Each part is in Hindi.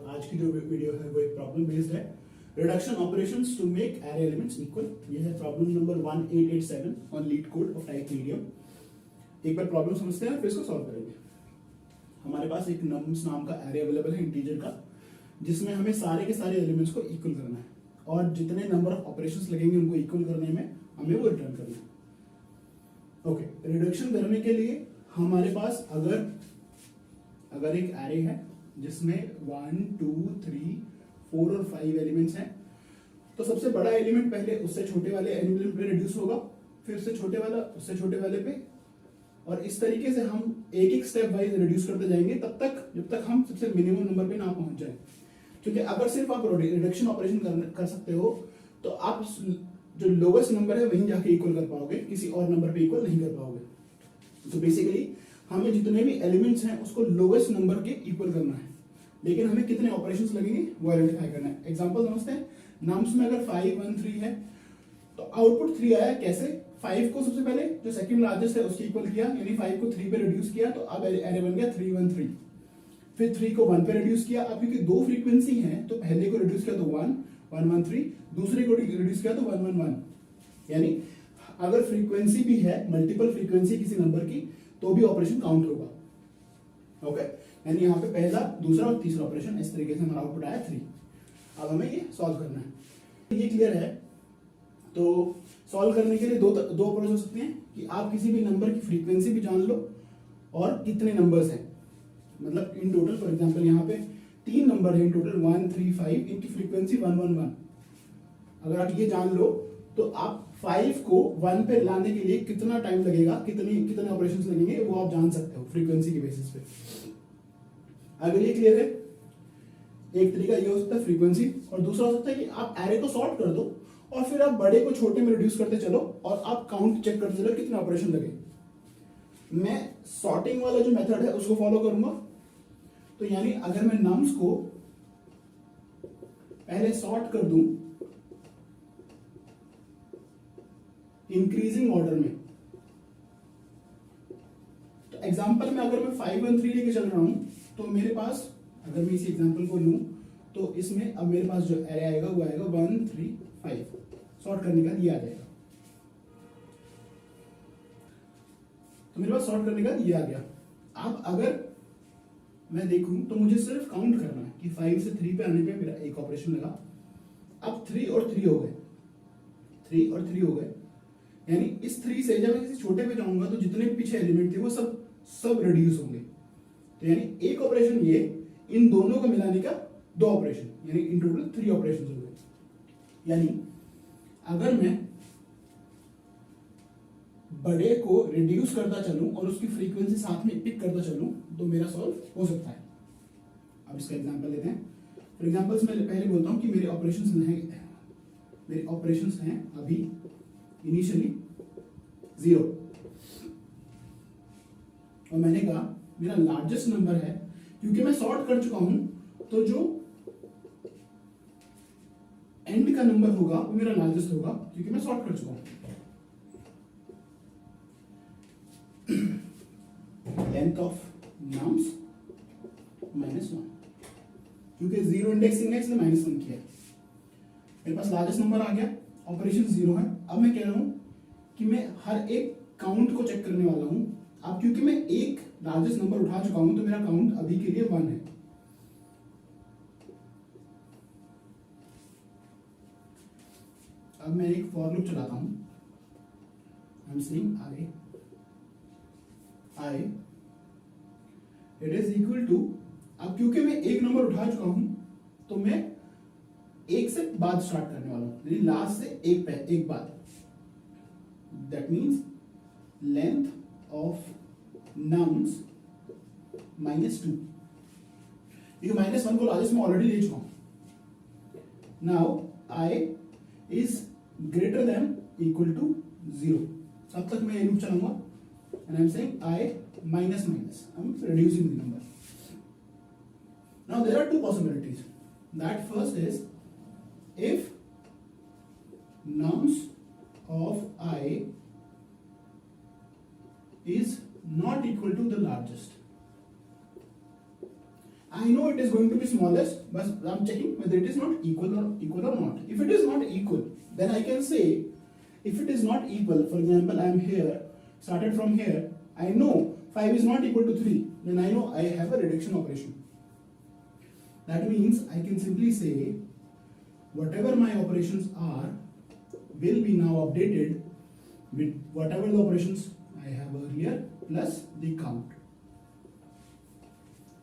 आज की जो वीडियो है वो एक प्रॉब्लम बेस्ड है, reduction operations to make array elements equal. ये है problem number 1887 on LeetCode of type medium. एक बार प्रॉब्लम समझते हैं फिर इसको सॉल्व करेंगे। हमारे पास एक नम्स नाम का एरे अवेलेबल है इंटीजर का, जिसमें हमें सारे के सारे एलिमेंट्स को इक्वल करना है और जितने नंबर ऑफ ऑपरेशंस लगेंगे उनको इक्वल करने में हमें वो रिटर्न करना है। ओके, रिडक्शन करने के लिए हमारे पास अगर एक एरे है जिसमें 1 2 3 4 और 5 एलिमेंट्स हैं, तो सबसे बड़ा एलिमेंट पहले उससे छोटे वाले एलिमेंट पे रिड्यूस होगा, फिर उससे छोटे वाला उससे छोटे वाले पे, और इस तरीके से हम एक एक स्टेप वाइज रिड्यूस करते जाएंगे तब तक जब तक हम सबसे मिनिमम नंबर पे ना पहुंच जाए। क्योंकि अगर सिर्फ आप रिडक्शन ऑपरेशन कर सकते हो तो आप जो लोवेस्ट नंबर है वहीं जाके इक्वल कर पाओगे, किसी और नंबर पे इक्वल नहीं कर पाओगे। तो बेसिकली हमें जितने भी एलिमेंट्स हैं उसको लोवेस्ट नंबर के इक्वल करना है, लेकिन हमें कितने ऑपरेशंस लगेंगे वो आइडेंटिफाई करना है। एग्जांपल समझते हैं। नम्स में अगर 5 1 3 है तो आउटपुट 3 आया। कैसे? 5 को सबसे पहले जो सेकंड लार्जेस्ट है उसकी इक्वल किया, यानी 5 को 3 पे रिड्यूस किया, तो अब एरे बन गया 3 1 3। फिर 3 को 1 पे रिड्यूस किया। अब क्योंकि दो फ्रीक्वेंसी है तो पहले को रिड्यूस किया तो 1 1 1 3, दूसरे को रिड्यूस किया तो 1 1 1। यानी अगर फ्रीक्वेंसी भी है, मल्टीपल फ्रीक्वेंसी किसी नंबर की, तो भी ऑपरेशन काउंट होगा। ओके, यानी यहाँ पे पहला, दूसरा और तीसरा ऑपरेशन, इस तरीके से हमारा आउटपुट आया 3। अब हमें ये सॉल्व करना है। ये क्लियर है? तो सॉल्व करने के लिए दो अप्रोच हो सकते हैं कि आप किसी भी नंबर की फ्रीक्वेंसी भी जान लो और कितने नंबर्स हैं, मतलब इन टोटल। फॉर एग्जांपल यहाँ पे 3 नंबर है इन टोटल 1 3 5, इनकी फ्रीक्वेंसी 1 1 1। अगर आप ये जान लो तो आप 5 को 1 पे लाने के लिए कितना टाइम लगेगा, कितने ऑपरेशंस लगेंगे, वो आप जान सकते हो फ्रीक्वेंसी के बेसिस पे। अगर ये क्लियर है, एक तरीका ये हो सकता है फ्रीक्वेंसी, और दूसरा हो सकता है कि आप एरे को सॉर्ट कर दो और फिर आप बड़े को छोटे में रिड्यूस करते चलो और आप काउंट चेक करते चलो कितने ऑपरेशन लगे। मैं सॉर्टिंग वाला जो मेथड है उसको फॉलो करूंगा। तो यानी अगर मैं नम्स को पहले सॉर्ट कर दूं इंक्रीजिंग ऑर्डर में, तो एग्जांपल में अगर मैं 5 1 3 लेके चल रहा हूं तो मेरे पास, अगर मैं इसी एग्जांपल को लूं तो इसमें अब मेरे पास जो एरे आएगा वो आएगा 1 3 5। सॉर्ट करने का ये आ जाएगा, तो मेरे पास सॉर्ट करने का ये आ गया। अब अगर मैं देखूं तो मुझे सिर्फ काउंट करना है कि 5 से 3 पे आने पे मेरा एक ऑपरेशन लगा। अब 3 और 3 हो गए, 3 और 3 हो गए, यानी इस 3 से जब मैं किसी छोटे पे जाऊंगा तो जितने पीछे एलिमेंट थे वो सब रिड्यूस होंगे। तो यानी एक ऑपरेशन ये, इन दोनों को मिलाने का 2 ऑपरेशन, यानी इन टोटल 3 ऑपरेशन हो गए। यानी अगर मैं बड़े को रिड्यूस करता चलूं और उसकी फ्रीक्वेंसी साथ में पिक करता चलूं तो मेरा सॉल्व हो सकता है। अब इसका एग्जांपल लेते हैं। फॉर एग्जांपल्स मैं पहले बोलता हूं कि मेरे ऑपरेशंस हैं अभी इनिशियली 0, और मैंने कहा मेरा लार्जेस्ट नंबर है, क्योंकि मैं सॉर्ट कर चुका हूं तो जो एंड का नंबर होगा वो मेरा लार्जेस्ट होगा, क्योंकि मैं सॉर्ट कर चुका हूं। लेंथ ऑफ नम्स -1, क्योंकि 0 इंडेक्सिंग है इसलिए -1 किया। मेरे पास लार्जेस्ट नंबर आ गया, ऑपरेशन 0 है। अब मैं कह रहा हूं कि मैं हर एक काउंट को चेक करने वाला हूं। अब क्योंकि मैं एक लार्जेस्ट नंबर उठा चुका हूं तो मेरा काउंट अभी के लिए 1 है। अब मैं एक फॉर लूप चलाता हूं। I am saying I it is equal to, अब क्योंकि मैं एक नंबर उठा चुका हूं तो मैं एक से बाद स्टार्ट करने वाला हूं, यानी लास्ट से एक बाद। That means length of nums -2, क्योंकि -1 को लार्जेस्ट में ऑलरेडी ले चुका हूं। Now I is greater than equal to 0। तब तक मैं ये लूप चलाऊंगा, and I'm saying I minus, I'm reducing the number. Now there are 2 possibilities. That first is, if nums of I is not equal to the largest, I know it is going to be smallest, but I'm checking whether it is not equal or not. If it is not equal, then I can say, if it is not equal, for example, I am here, started from here, I know 5 is not equal to 3, then I know I have a reduction operation. That means I can simply say, whatever my operations are will be now updated with whatever the operations I have earlier plus the count.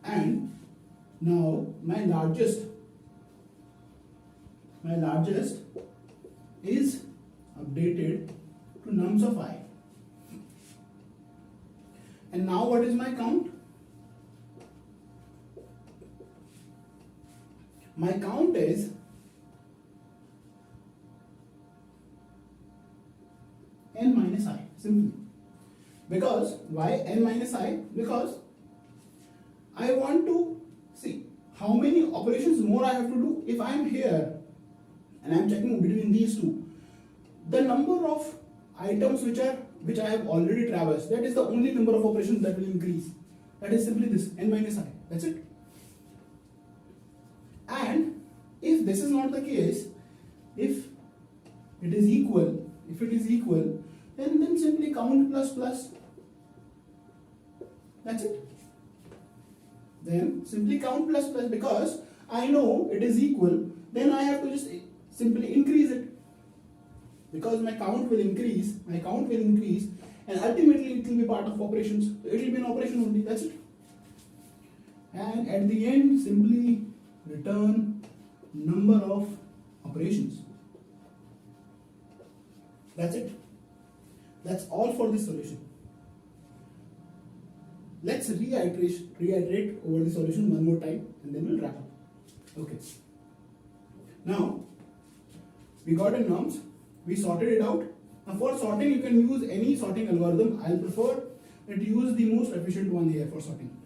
And now my largest is updated to nums of I. And now what is my count? My count is n minus I, simply. Because why n minus I? Because I want to see how many operations more I have to do. If I am here and I am checking between these two, the number of items which I have already traversed, that is the only number of operations that will increase. That is simply this, n minus I. That's it. And if this is not the case, if it is equal, then simply count plus plus. That's it. Then simply count plus plus, because I know it is equal, then I have to just simply increase it. Because my count will increase, and ultimately it will be part of operations. It will be an operation only, that's it. And at the end, simply return number of operations. That's it. That's all for this solution. Let's reiterate over the solution one more time, and then we'll wrap up. Okay. Now, we got a nums, we sorted it out. Now for sorting, you can use any sorting algorithm. I'll prefer that you use the most efficient one here for sorting.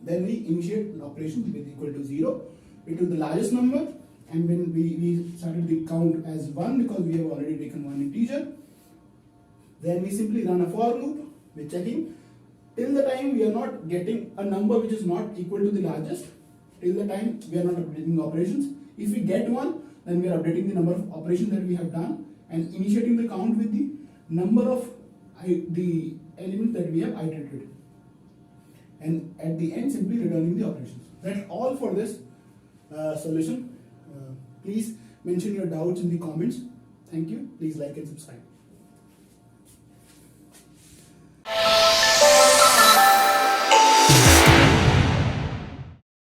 Then we initiate an operation with equal to 0. We took the largest number, and when we started the count as 1 because we have already taken one integer. Then we simply run a for loop with checking till the time we are not getting a number which is not equal to the largest. Till the time we are not updating operations. If we get one, then we are updating the number of operations that we have done and initiating the count with the number of the elements that we have iterated. And at the end, simply returning the operations. That's all for this solution. Please mention your doubts in the comments. Thank you. Please like and subscribe.